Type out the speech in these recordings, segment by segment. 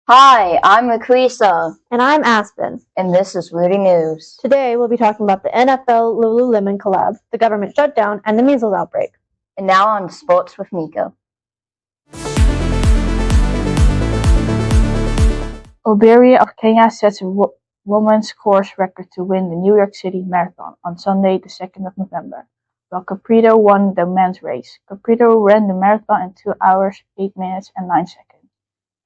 Hi, I'm Laquisa, And I'm Aspen. and this is Lutie News. Today we'll be talking about the NFL Lululemon collab, the government shutdown, and the measles outbreak. And now on Sports with Nico. Oberia of Kenya sets a women's course record to win the New York City Marathon on Sunday, the 2nd of November, while Caprito won the men's race. Caprito ran the marathon in 2 hours, 8 minutes and 9 seconds,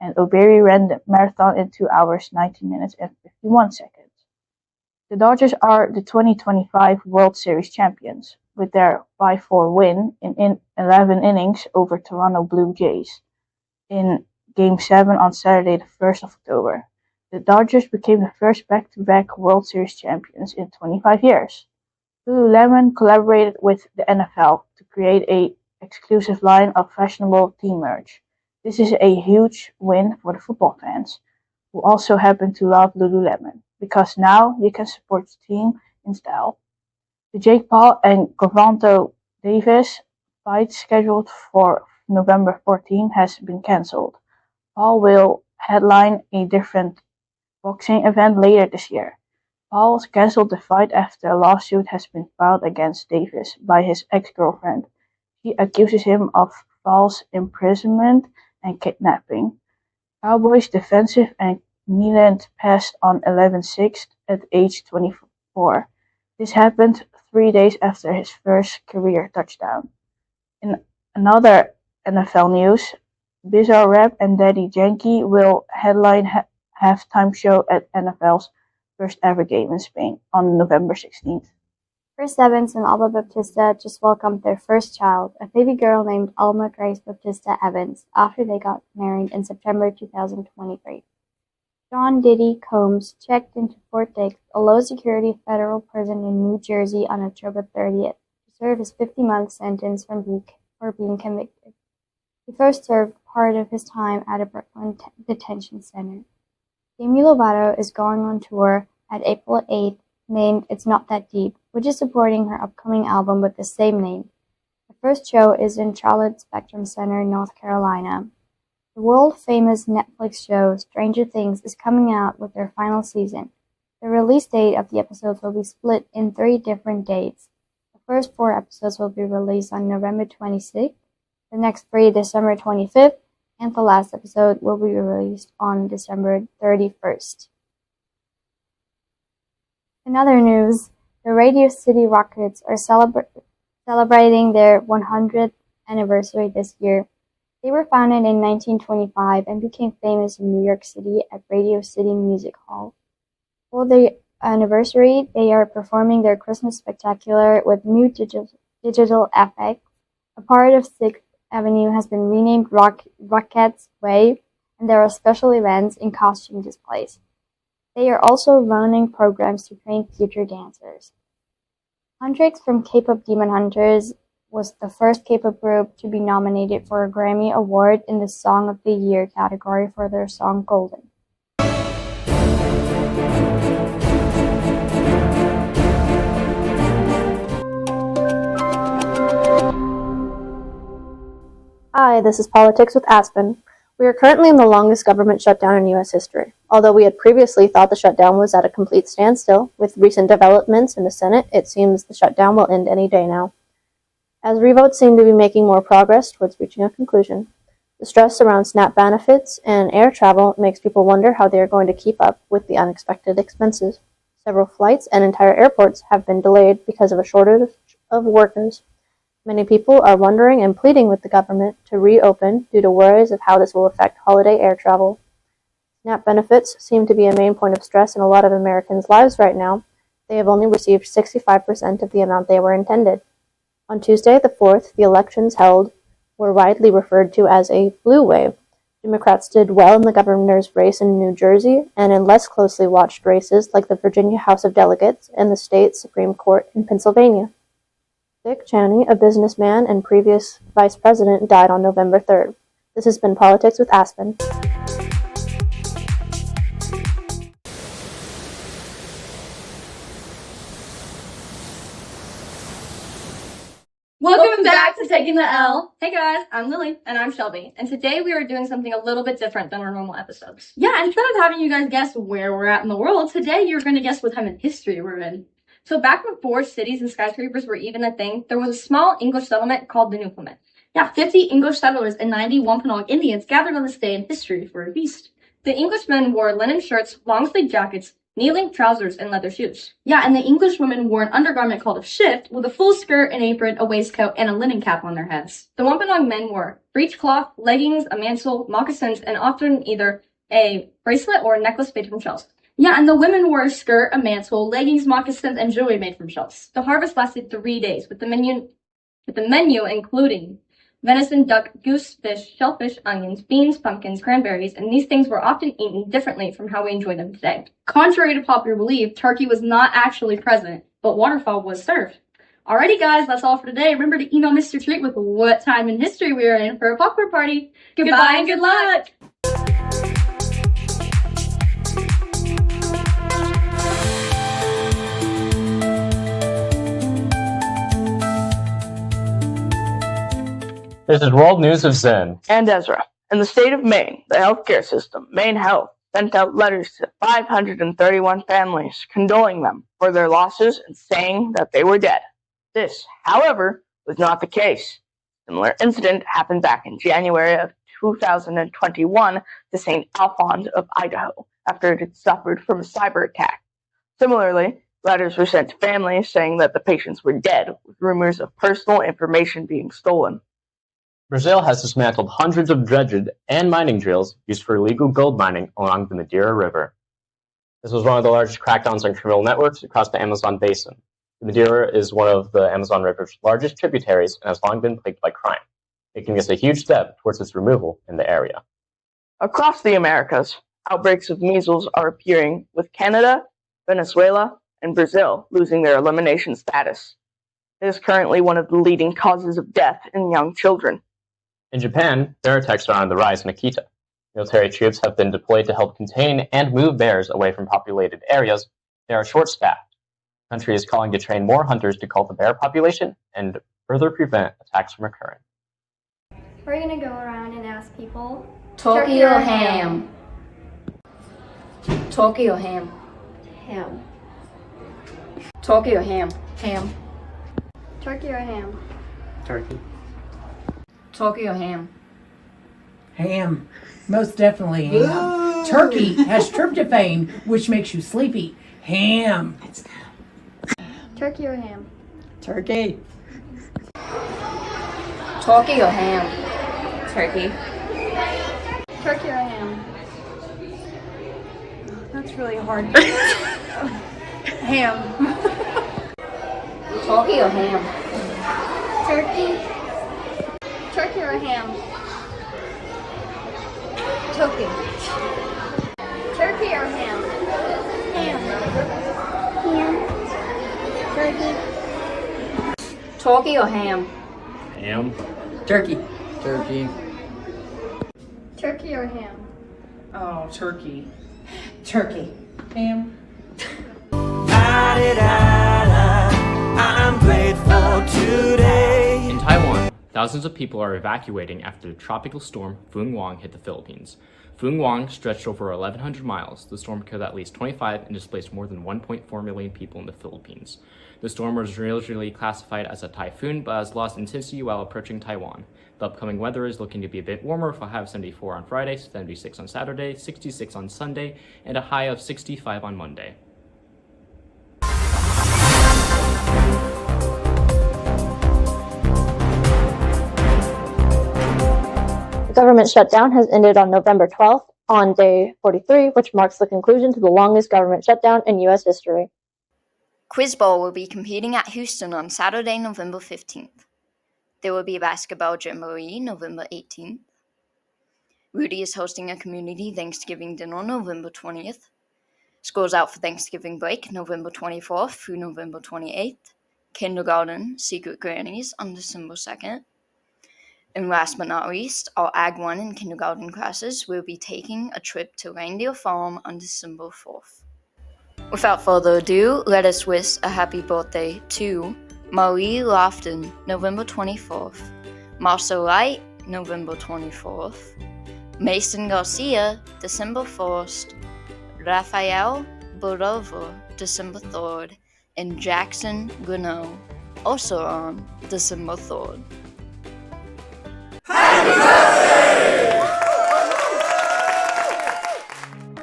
and Oberia ran the marathon in 2 hours, 19 minutes and 51 seconds. The Dodgers are the 2025 World Series champions, with their 5-4 win in 11 innings over Toronto Blue Jays in Game 7 on Saturday, the 1st of October. The Dodgers became the first back-to-back World Series champions in 25 years. Lululemon collaborated with the NFL to create an exclusive line of fashionable team merch. This is a huge win for the football fans, who also happen to love Lululemon, because now you can support the team in style. The Jake Paul and Gervonta Davis fight scheduled for November 14 has been cancelled. Paul will headline a different boxing event later this year. Paul cancelled the fight after a lawsuit has been filed against Davis by his ex-girlfriend. She accuses him of false imprisonment and kidnapping. Cowboys defensive end Nyland passed on 11-6 at age 24. This happened 3 days after his first career touchdown. In another NFL news, Bizarre Rap and Daddy Yankee will headline halftime show at NFL's first ever game in Spain on November 16th. Chris Evans and Alba Baptista just welcomed their first child, a baby girl named Alma Grace Baptista Evans, after they got married in September 2023. John Diddy Combs checked into Fort Dix, a low-security federal prison in New Jersey on October 30th to serve his 50-month sentence for being convicted. He first served part of his time at a Brooklyn detention center. Demi Lovato is going on tour at April 8th, named It's Not That Deep, which is supporting her upcoming album with the same name. The first show is in Charlotte Spectrum Center, North Carolina. The world-famous Netflix show Stranger Things is coming out with their final season. The release date of the episodes will be split in 3 different dates. The first 4 episodes will be released on November 26th, the next 3 December 25th, and the last episode will be released on December 31st. In other news, the Radio City Rockets are celebrating their 100th anniversary this year. They were founded in 1925 and became famous in New York City at Radio City Music Hall. For the anniversary, they are performing their Christmas spectacular with new digital effects. A part of 6th Avenue has been renamed Rockettes Way, and there are special events and costume displays. They are also running programs to train future dancers. Huntrix from K-pop Demon Hunters was the first K-pop group to be nominated for a Grammy Award in the Song of the Year category for their song Golden. Hi, this is Politics with Aspen. We are currently in the longest government shutdown in U.S. history. Although we had previously thought the shutdown was at a complete standstill, with recent developments in the Senate, it seems the shutdown will end any day now. As revotes seem to be making more progress towards reaching a conclusion, the stress around SNAP benefits and air travel makes people wonder how they are going to keep up with the unexpected expenses. Several flights and entire airports have been delayed because of a shortage of workers. Many people are wondering and pleading with the government to reopen due to worries of how this will affect holiday air travel. SNAP benefits seem to be a main point of stress in a lot of Americans' lives right now. They have only received 65% of the amount they were intended. On Tuesday, the 4th, the elections held were widely referred to as a blue wave. Democrats did well in the governor's race in New Jersey and in less closely watched races like the Virginia House of Delegates and the state Supreme Court in Pennsylvania. Dick Cheney, a businessman and previous vice president, died on November 3rd. This has been Politics with Aspen. Welcome Welcome back to Taking the L. Hey guys, I'm Lily. And I'm Shelby. And today we are doing something a little bit different than our normal episodes. Yeah, instead of having you guys guess where we're at in the world, today you're going to guess what time in history we're in. So back before cities and skyscrapers were even a thing, there was a small English settlement called the Newfoundland. Yeah, 50 English settlers and 90 Wampanoag Indians gathered on this day in history for a feast. The Englishmen wore linen shirts, long-sleeved jackets, knee-length trousers, and leather shoes. Yeah, and the English women wore an undergarment called a shift with a full skirt, an apron, a waistcoat, and a linen cap on their heads. The Wampanoag men wore breechcloth, leggings, a mantle, moccasins, and often either a bracelet or a necklace made from shells. Yeah, and the women wore a skirt, a mantle, leggings, moccasins, and jewelry made from shells. The harvest lasted 3 days, with the menu including venison, duck, goose, fish, shellfish, onions, beans, pumpkins, cranberries, and these things were often eaten differently from how we enjoy them today. Contrary to popular belief, turkey was not actually present, but waterfowl was served. Alrighty guys, that's all for today. Remember to email Mr. Treat with what time in history we are in for a popcorn party. Goodbye and good luck! This is World News of Zen. And Ezra. In the state of Maine, the healthcare system, Maine Health, sent out letters to 531 families, condoling them for their losses and saying that they were dead. This, however, was not the case. A similar incident happened back in January of 2021 to St. Alphonse of Idaho after it had suffered from a cyber attack. Similarly, letters were sent to families saying that the patients were dead, with rumors of personal information being stolen. Brazil has dismantled hundreds of dredged and mining drills used for illegal gold mining along the Madeira River. This was one of the largest crackdowns on criminal networks across the Amazon basin. The Madeira is one of the Amazon River's largest tributaries and has long been plagued by crime, making this a huge step towards its removal in the area. Across the Americas, outbreaks of measles are appearing, with Canada, Venezuela, and Brazil losing their elimination status. It is currently one of the leading causes of death in young children. In Japan, bear attacks are on the rise in Akita. Military troops have been deployed to help contain and move bears away from populated areas. They are short-staffed. The country is calling to train more hunters to cull the bear population and further prevent attacks from occurring. We're going to go around and ask people. Turkey or ham? Turkey or ham? Ham. Turkey or ham? Ham. Turkey or ham? Turkey. Turkey or ham? Ham. Most definitely ham. Turkey has tryptophan, which makes you sleepy. Ham. Turkey or ham? Turkey. Turkey or ham? Turkey. Turkey or ham? That's really hard. Ham. Turkey or ham? Turkey. Turkey or ham? Turkey. Turkey or ham? Ham. Ham. Turkey. Turkey or ham? Ham. Turkey. Turkey. Turkey or ham? Oh, turkey. Turkey. Ham. I'm grateful today. In Taiwan, thousands of people are evacuating after the tropical storm Foong Wang hit the Philippines. Foong Wang stretched over 1,100 miles. The storm killed at least 25 and displaced more than 1.4 million people in the Philippines. The storm was originally classified as a typhoon, but has lost intensity while approaching Taiwan. The upcoming weather is looking to be a bit warmer, with a high of 74 on Friday, 76 on Saturday, 66 on Sunday, and a high of 65 on Monday. The government shutdown has ended on November 12th, on day 43, which marks the conclusion to the longest government shutdown in U.S. history. Quiz Bowl will be competing at Houston on Saturday, November 15th. There will be a basketball jamboree November 18th. Lutie is hosting a community Thanksgiving dinner November 20th. School's out for Thanksgiving break November 24th through November 28th. Kindergarten Secret Grannies on December 2nd. And last but not least, our Ag 1 and kindergarten classes will be taking a trip to Reindeer Farm on December 4th. Without further ado, let us wish a happy birthday to Marie Lofton, November 24th. Marcel Light, November 24th. Mason Garcia, December 1st. Rafael Barovo, December 3rd. And Jackson Guinot, also on December 3rd.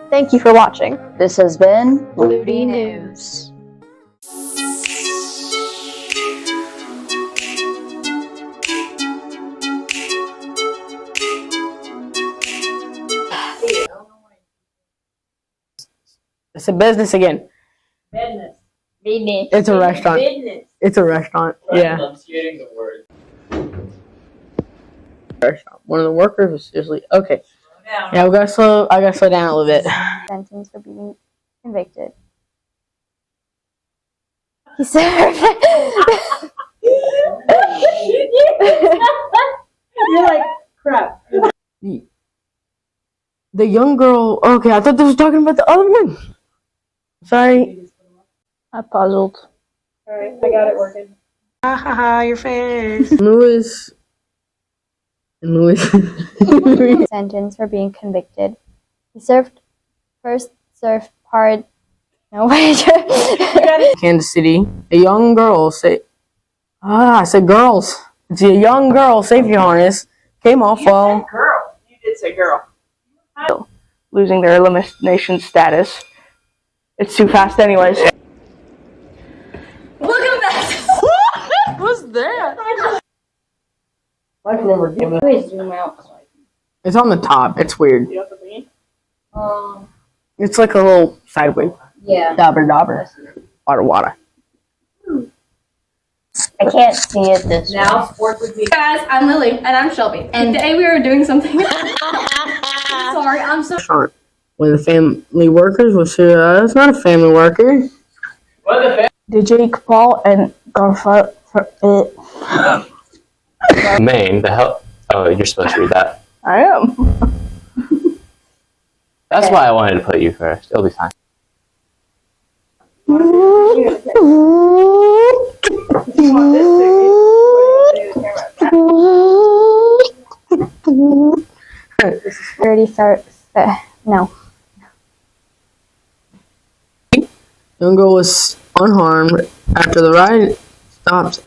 Thank you for watching. This has been Lutie News. It's a business again. Business. It's a restaurant. It's a restaurant. Yeah. Enunciating the word. Restaurant. One of the workers was seriously okay. Yeah, I gotta slow down a little bit. Sentence for being convicted. He served. You're like, crap. The young girl. Okay, I thought this was talking about the other one. Sorry. I puzzled. Alright, I got it working. Ha ha ha! Your face. Louis. Sentence for being convicted. He served part. No wait. Kansas City. A young girl I said girls. It's a young girl safety harness came off while Girl. You did say girl. Losing their elimination status. It's too fast anyways. Welcome back. What's that? I can remember giving Please zoom out. It's on the top. It's weird. It's like a little sideways. Yeah. Dauber. Water. I can't see it this way. Now, sports would be. Hey guys, I'm Lily and I'm Shelby. And today we are doing something. Sorry, I'm so. Restaurant. One of the family workers was here. It's not a family worker. The Jake Paul and Garfield. Maine, the hell? Oh, you're supposed to read that. I am. That's why I wanted to put you first. It'll be fine. No. Young girl was unharmed after the ride stopped.